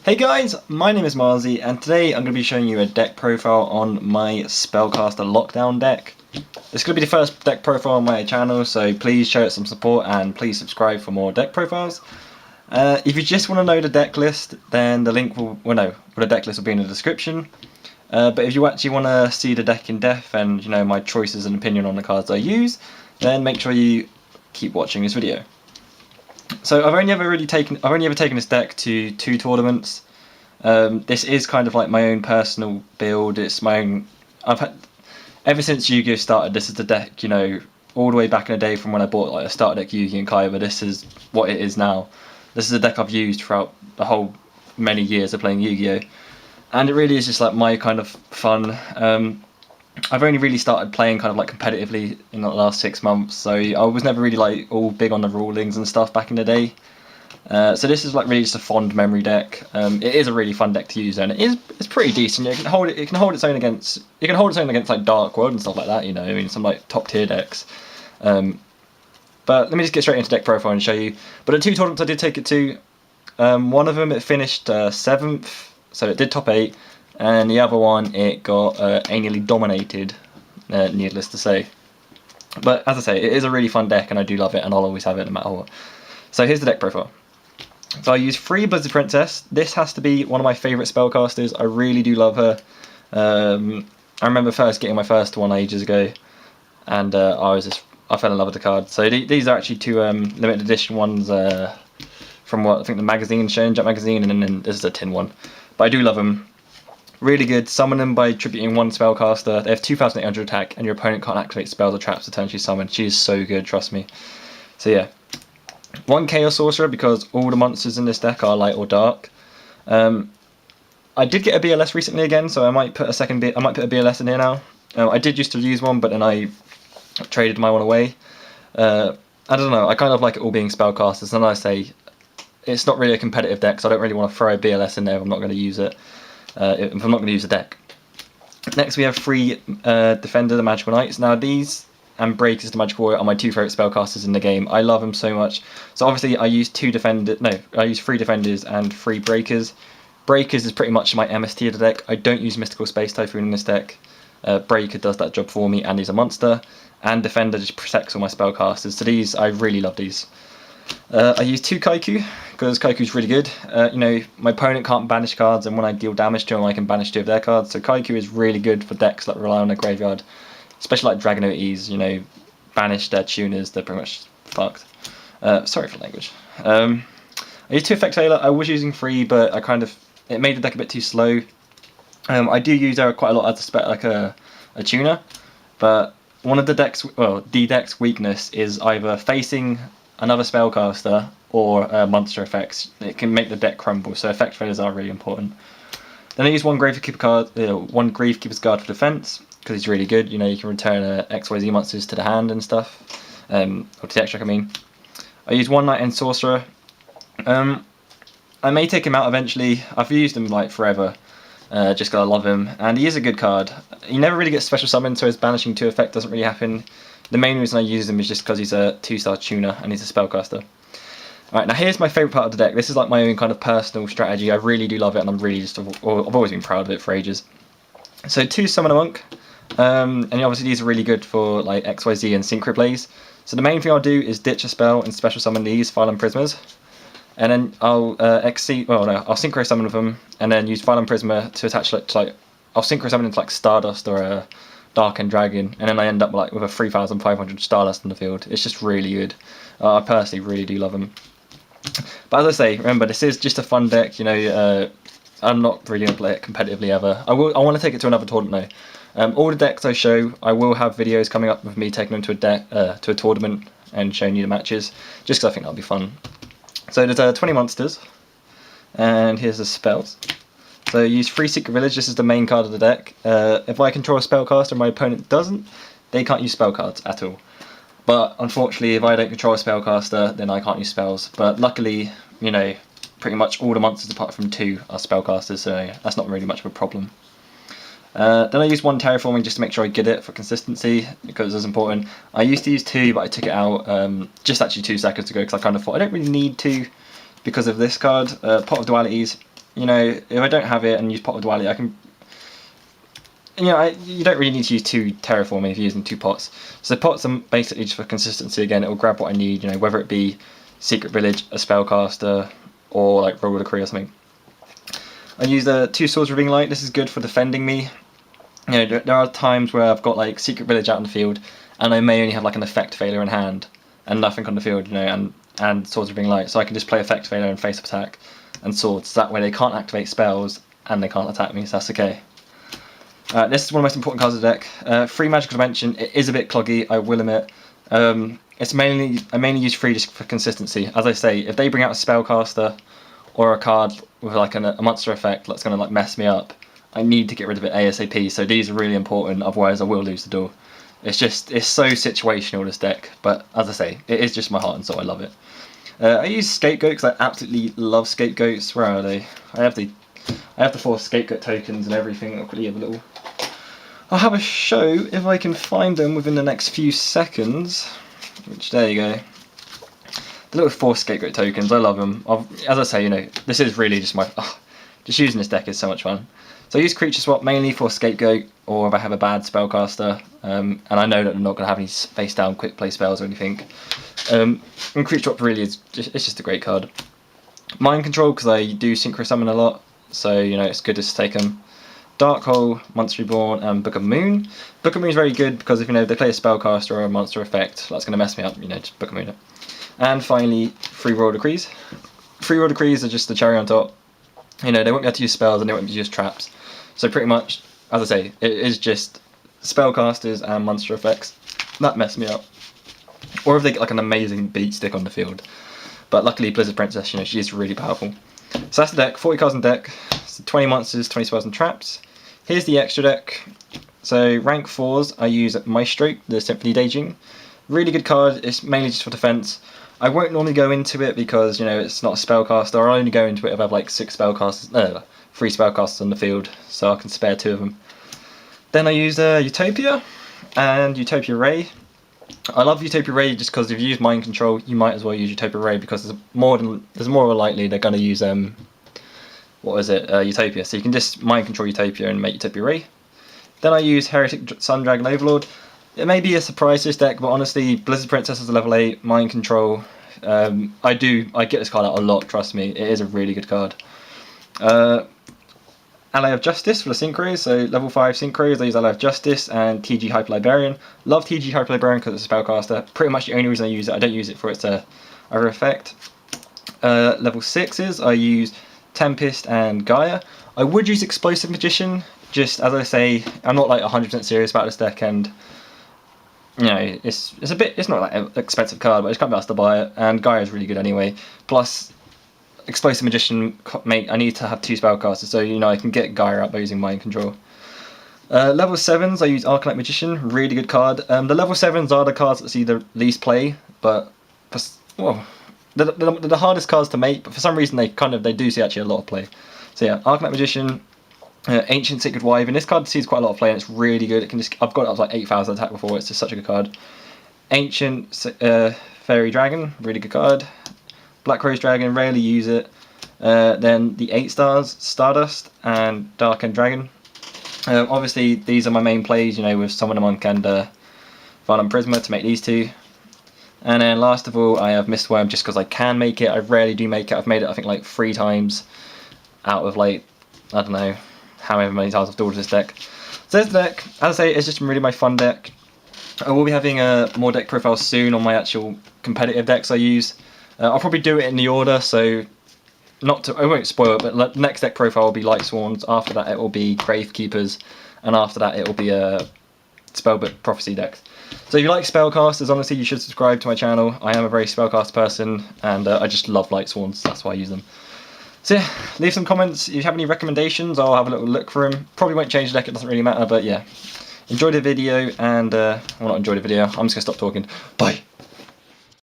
Hey guys, my name is Milesyy, and today I'm going to be showing you a deck profile on my Spellcaster Lockdown deck. This is going to be the first deck profile on my channel, so please show it some support and please subscribe for more deck profiles. If you just want to know the deck list, then the link will, the deck list will be in the description. But if you actually want to see the deck in depth and my choices and opinion on the cards I use, then make sure you keep watching this video. So I've only ever taken this deck to 2 tournaments. This is kind of like my own personal build. It's my own. Ever since Yugioh started, this is the deck. All the way back in the day from when I bought like a starter deck Yugioh and Gaia. This is what it is now. This is a deck I've used throughout the whole many years of playing Yu-Gi-Oh, and it really is just like my kind of fun. I've only really started playing kind of like competitively in the last 6 months, so I was never really like all big on the rulings and stuff back in the day. So this is like really just a fond memory deck. It is a really fun deck to use, and it's pretty decent. It can hold its own against like Dark World and stuff like that. I mean, some like top tier decks. But let me just get straight into deck profile and show you. But the 2 tournaments I did take it to, one of them it finished 7th, so it did top 8. And the other one, it got annually dominated, needless to say. But as I say, it is a really fun deck, and I do love it, and I'll always have it no matter what. So here's the deck profile. So I use 3 Blizzard Princess. This has to be one of my favourite spellcasters. I really do love her. I remember first getting my first one ages ago, and I fell in love with the card. So these are actually 2 limited edition ones from what I think the magazine, Shonen Jump magazine, and then this is a tin one. But I do love them. Really good. Summon them by tributing 1 spellcaster. They have 2,800 attack, and your opponent can't activate spells or traps to turn she summoned. She is so good, trust me. So yeah, 1 Chaos Sorcerer because all the monsters in this deck are light or dark. I did get a BLS recently again, so I might put a BLS in here now. I did used to use one, but then I traded my one away. I don't know. I kind of like it all being spellcasters, and I say it's not really a competitive deck, so I don't really want to throw a BLS in there if I'm not going to use it. If I'm not going to use the deck. Next we have 3 Defender, the Magical Knights. Now these and Breakers, the Magical Warrior, are my 2 favourite spellcasters in the game. I love them so much. So obviously I use 3 Defenders and 3 Breakers. Breakers is pretty much my MST of the deck. I don't use Mystical Space Typhoon in this deck. Breaker does that job for me, and he's a monster. And Defender just protects all my spellcasters. So these, I really love these. I use 2 Kycoo because Kycoo's really good. My opponent can't banish cards, and when I deal damage to them, I can banish 2 of their cards. So Kycoo is really good for decks that rely on their graveyard, especially like Dragonotes. Banish their tuners, they're pretty much fucked. Sorry for the language. I use 2 Effect Tailor. I was using 3, but it made the deck a bit too slow. I do use her quite a lot as a tuner, but one of the deck's weakness is either facing another spellcaster or monster effects. It can make the deck crumble, so effect failures are really important. Then I use 1 Gravekeeper card, 1 Gravekeeper's Guard for defense, because he's really good. You can return XYZ monsters to the hand and stuff, or to the extra, I mean. I use 1 End Sorcerer. I may take him out eventually. I've used him like forever, just because I love him, and he is a good card. He never really gets special summoned, so his banishing 2 effect doesn't really happen. The main reason I use him is just because he's a 2-star tuner and he's a spellcaster. Alright, now here's my favourite part of the deck. This is like my own kind of personal strategy. I really do love it, and I've always been proud of it for ages. So 2 Summoner Monk, and obviously these are really good for like XYZ and synchro plays. So the main thing I'll do is ditch a spell and special summon these Vylon Prismers, and then I'll I'll synchro summon with them, and then use Vylon Prisma to attach I'll synchro summon into like Stardust or a Dark and Dragon, and then I end up like with a 3,500 Stardust in the field. It's just really good. I personally really do love them. But as I say, remember, this is just a fun deck. I'm not really going to play it competitively ever. I want to take it to another tournament though. All the decks I show, I will have videos coming up of me taking them to a tournament and showing you the matches, just because I think that'll be fun. So there's 20 monsters, and here's the spells. So use 3 Secret Village. This is the main card of the deck. If I control a spellcaster and my opponent doesn't, they can't use spell cards at all. But unfortunately, if I don't control a spellcaster, then I can't use spells. But luckily, pretty much all the monsters apart from 2 are spellcasters, so that's not really much of a problem. Then I use 1 Terraforming just to make sure I get it for consistency, because it's important. I used to use 2, but I took it out just actually 2 seconds ago because I kind of thought I don't really need to because of this card. Pot of Dualities. you know, if I don't have it and use pot of Duality, I can, you know, you don't really need to use 2 Terraforming if you're using 2 pots. So pots are basically just for consistency. Again, it will grab what I need, you know, whether it be Secret Village, a Spellcaster, or like Roll Decree or something. I use the 2 Swords of Ring Light. This is good for defending me. You know, there are times where I've got like Secret Village out in the field, and I may only have like an effect failure in hand, and nothing on the field, you know, and Swords of Ring Light. So I can just play effect failure and face up attack, and swords. That way they can't activate spells, and they can't attack me, so that's okay. This is one of the most important cards of the deck. Free Magical Dimension. It is a bit cloggy, I will admit. I mainly use free just for consistency. As I say, if they bring out a Spellcaster or a card with like a monster effect that's going to like mess me up, I need to get rid of it ASAP. So these are really important, otherwise I will lose the duel. It's so situational, this deck, but as I say, it is just my heart and soul. I love it. I use Scapegoat because I absolutely love Scapegoats. Where are they? I have the 4 Scapegoat tokens and everything. I'll have a show if I can find them within the next few seconds. Which, there you go. The little 4 Scapegoat tokens, I love them. As I say, you know, this is really just just using this deck is so much fun. So I use Creature Swap mainly for Scapegoat, or if I have a bad Spellcaster, and I know that I'm not going to have any face down quick play spells or anything. And Creature Swap really is just a great card. Mind Control, because I do Synchro Summon a lot, so you know it's good to take them. Dark Hole, Monster Reborn, and Book of Moon. Book of Moon is very good because if you know they play a Spellcaster or a monster effect, that's going to mess me up. You know, just Book of Moon it. And finally, Free Roll Decrees. Free Roll Decrees are just the cherry on top. You know, they won't be able to use spells and they won't be able to use traps. So pretty much, as I say, it is just Spellcasters and monster effects that mess me up. Or if they get like an amazing beat stick on the field. But luckily, Blizzard Princess, you know, she is really powerful. So that's the deck. 40 cards in the deck. So 20 monsters, 20 spells and traps. Here's the extra deck. So rank 4s, I use Maestroke, the Symphony Djinn. Really good card. It's mainly just for defense. I won't normally go into it because, you know, it's not a Spellcaster. I'll only go into it if I have like 3 Spellcasters on the field, so I can spare 2 of them. Then I use Utopia and Utopia Ray. I love Utopia Ray just because if you use Mind Control, you might as well use Utopia Ray because there's more likely they're going to use Utopia. So you can just Mind Control Utopia and make Utopia Ray. Then I use Hieratic Sun Dragon Overlord. It may be a surprise this deck, but honestly, Blizzard Princess is a level 8, Mind Control. I get this card out a lot, trust me. It is a really good card. Ally of Justice for the Synchros, so level 5 Synchros, I use Ally of Justice and TG Hyper Librarian. Love TG Hyper Librarian because it's a Spellcaster. Pretty much the only reason I use it. I don't use it for its other effect. Level 6s, I use Tempest and Gaia. I would use Explosive Magician, just as I say, I'm not like 100% serious about this deck, and you know, it's not like an expensive card, but I just can't be asked to buy it, and Gaia is really good anyway. Plus, Explosive Magician, I need to have 2 Spellcasters, so you know I can get Gaia out by using Mind Control. Level 7s, I use Arcanite Magician, really good card. The level 7s are the cards that see the least play, but the hardest cards to make, but for some reason they do see actually a lot of play. So yeah, Arcanite Magician, Ancient Sacred Wyvern. This card sees quite a lot of play and it's really good. I've got it up to like 8,000 attack before. It's just such a good card. Ancient Fairy Dragon, really good card. Black Rose Dragon, rarely use it. Then the 8 stars, Stardust and Dark End Dragon. Obviously these are my main plays, you know, with Summon a Monk and Vylon Prism to make these 2. And then last of all, I have Mistworm just because I can make it. I rarely do make it. I've made it I think like 3 times out of like, I don't know, however many times I've dueled this deck. So this deck, as I say, is just really my fun deck. I will be having more deck profiles soon on my actual competitive decks I use. I'll probably do it in the order, so I won't spoil it, but the next deck profile will be Light Swarms, after that it will be Gravekeepers, and after that it will be Spellbook Prophecy decks. So if you like Spellcasters, honestly you should subscribe to my channel. I am a very Spellcast person, and I just love Light Swarms, that's why I use them. So yeah, leave some comments if you have any recommendations. I'll have a little look for them. Probably won't change the deck, it doesn't really matter, but yeah. Enjoy the video, and well, not enjoy the video, I'm just going to stop talking. Bye!